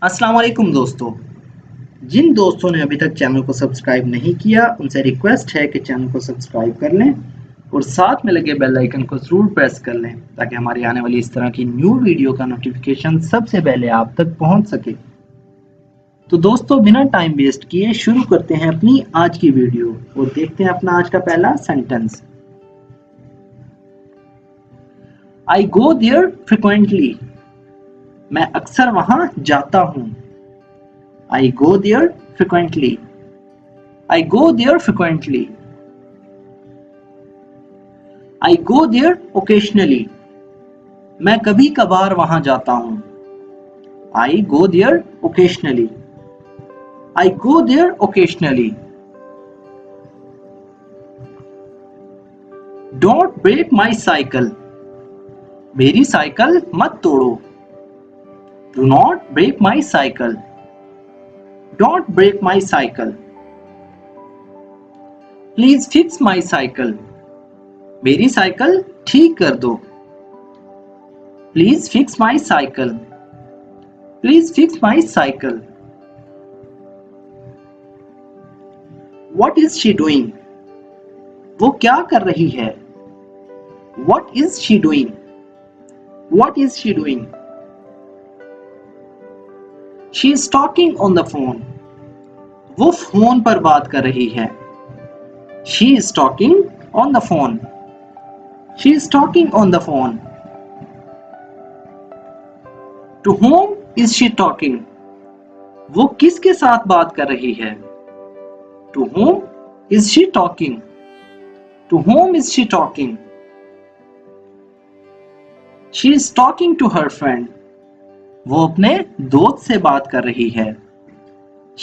अस्सलाम वालेकुम दोस्तों। जिन दोस्तों ने अभी तक चैनल को सब्सक्राइब नहीं किया उनसे रिक्वेस्ट है कि चैनल को सब्सक्राइब कर लें और साथ में लगे बेल आइकन को ज़रूर प्रेस कर लें ताकि हमारी आने वाली इस तरह की न्यू वीडियो का नोटिफिकेशन सबसे पहले आप तक पहुंच सके। तो दोस्तों बिना टाइम वेस्ट किए शुरू करते हैं अपनी आज की वीडियो और देखते हैं अपना आज का पहला sentence. I go there frequently. मैं अक्सर वहां जाता हूं। I go there frequently. I go there frequently. I go there occasionally. मैं कभी कभार वहां जाता हूं। I go there occasionally. I go there occasionally. Don't break my cycle. मेरी साइकिल मत तोड़ो। Do not break my cycle. Don't break my cycle. Please fix my cycle. मेरी साइकिल ठीक कर दो। Please fix my cycle. Please fix my cycle. What is she doing? वो क्या कर रही है? What is she doing? What is she doing? She is talking on the phone. वो फोन पर बात कर रही है। She is talking on the phone. She is talking on the phone. To whom is she talking? वो किसके साथ बात कर रही है? To whom is she talking? To whom is she talking? She is talking to her friend. वो अपने दोस्त से बात कर रही है।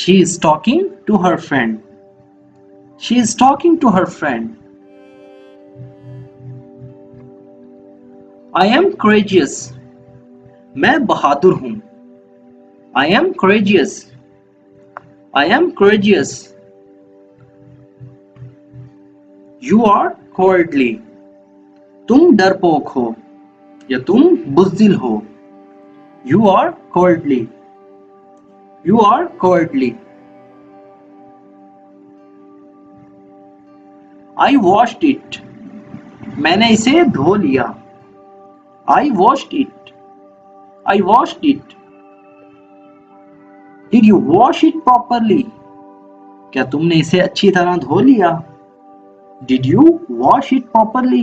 She is talking to her friend. She is talking to her friend. I am courageous. मैं बहादुर हूं। I am courageous. I am courageous. You are cowardly. तुम डरपोक हो या तुम बुज़दिल हो। You are cowardly. You are cowardly. I washed it. मैंने इसे धो लिया। I washed it. I washed it. Did you wash it properly? क्या तुमने इसे अच्छी तरह धो लिया? Did you wash it properly?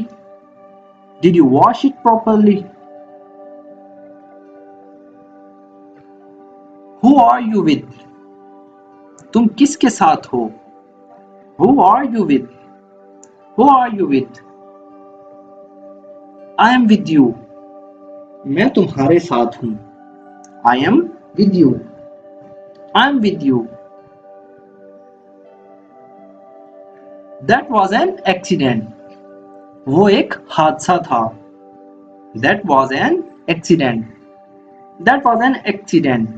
Did you wash it properly? Who are you with? तुम किसके साथ हो? Who are you with? Who are you with? I am with you. मैं तुम्हारे साथ हूं। I am with you. I am with you. That was an accident. वो एक हादसा था। That was an accident. That was an accident.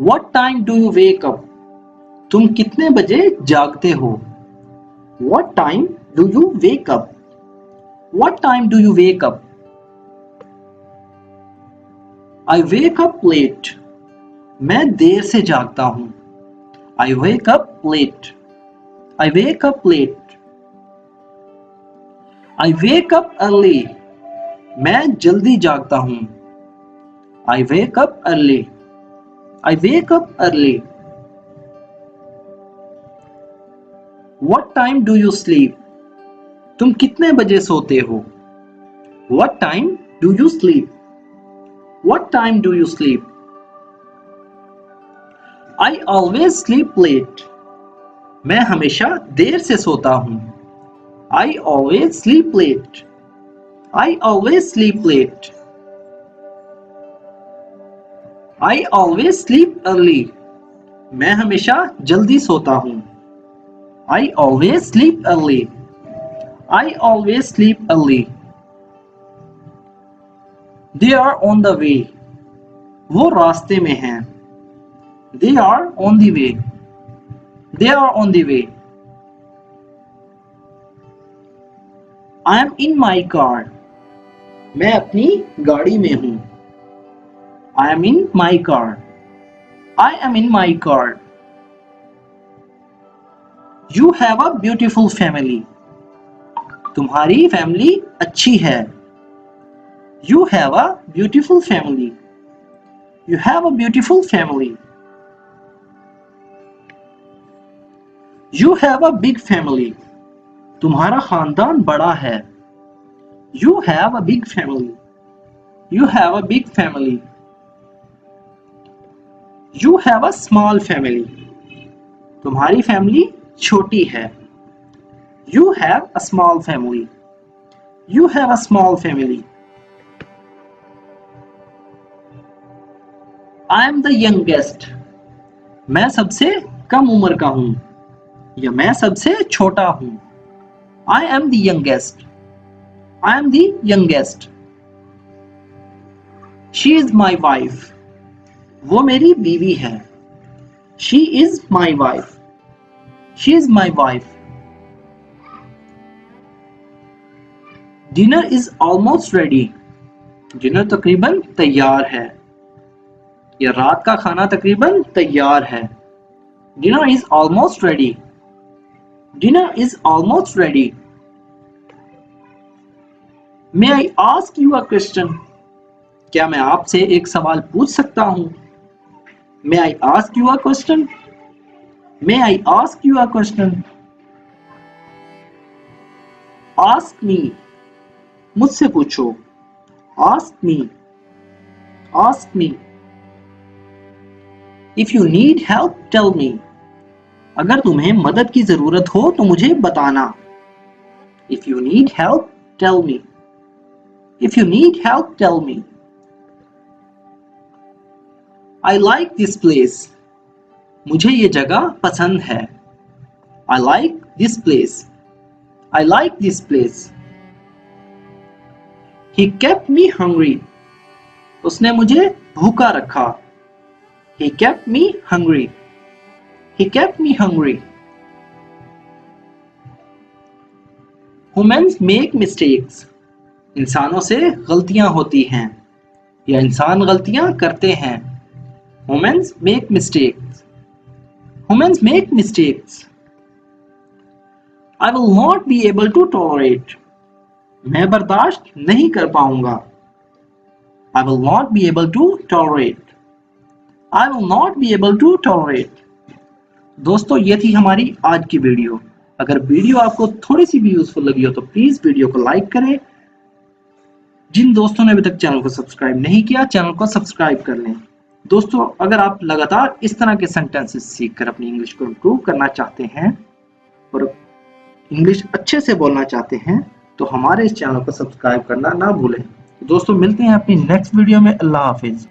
What time do you wake up? तुम कितने बजे जागते हो? What time do you wake up? What time do you wake up? I wake up late. मैं देर से जागता हूं। I wake up late. I wake up late. I wake up early. मैं जल्दी जागता हूं। I wake up early. I wake up early. What time do you sleep? तुम कितने बजे सोते हो? What time do you sleep? What time do you sleep? I always sleep late. मैं हमेशा देर से सोता हूं। I always sleep late. I always sleep late. I always sleep early. मैं हमेशा जल्दी सोता हूं। I always sleep early. I always sleep early. They are on the way. वो रास्ते में हैं। They are on the way. They are on the way. I am in my car. मैं अपनी गाड़ी में हूं। I am in my car. I am in my car. You have a beautiful family. तुम्हारी फैमिली अच्छी है. You have a beautiful family. You have a beautiful family. You have a big family. तुम्हारा खानदान बड़ा है. You have a big family. You have a big family. You have a small family. तुम्हारी family छोटी है. You have a small family. You have a small family. I am the youngest. मैं सबसे कम उम्र का हूं या मैं सबसे छोटा हूं. I am the youngest. I am the youngest. She is my wife. वो मेरी बीवी है. She is my wife. She is my wife. Dinner is almost ready. Dinner तकरीबन तैयार है या रात का खाना तकरीबन तैयार है. Dinner is almost ready. Dinner is almost ready. May I ask you a question? क्या मैं आपसे एक सवाल पूछ सकता हूं? May I ask you a question? May I ask you a question? Ask me. मुझसे पूछो. Ask me. Ask me. If you need help, tell me. अगर तुम्हें मदद की जरूरत हो तो मुझे बताना. If you need help, tell me. If you need help, tell me. I like this place. मुझे ये जगह पसंद है. I like this place. I like this place. He kept me hungry. उसने मुझे भूखा रखा. He kept me hungry. He kept me hungry. Humans make mistakes. इंसानों से गलतियां होती हैं या इंसान गलतियां करते हैं. Humans make mistakes. Humans make mistakes. I will not be able to tolerate. मैं बर्दाश्त नहीं कर पाऊंगा. I will not be able to tolerate. I will not be able to tolerate. दोस्तों ये थी हमारी आज की वीडियो. अगर वीडियो आपको थोड़ी सी भी यूजफुल लगी हो तो प्लीज वीडियो को लाइक करें. जिन दोस्तों ने अभी तक चैनल को सब्सक्राइब नहीं किया चैनल को सब्सक्राइब कर लें. दोस्तों अगर आप लगातार इस तरह के सेंटेंसेस सीखकर अपनी इंग्लिश को इम्प्रूव करना चाहते हैं और इंग्लिश अच्छे से बोलना चाहते हैं तो हमारे इस चैनल को सब्सक्राइब करना ना भूलें. दोस्तों मिलते हैं अपनी नेक्स्ट वीडियो में. अल्लाह हाफिज.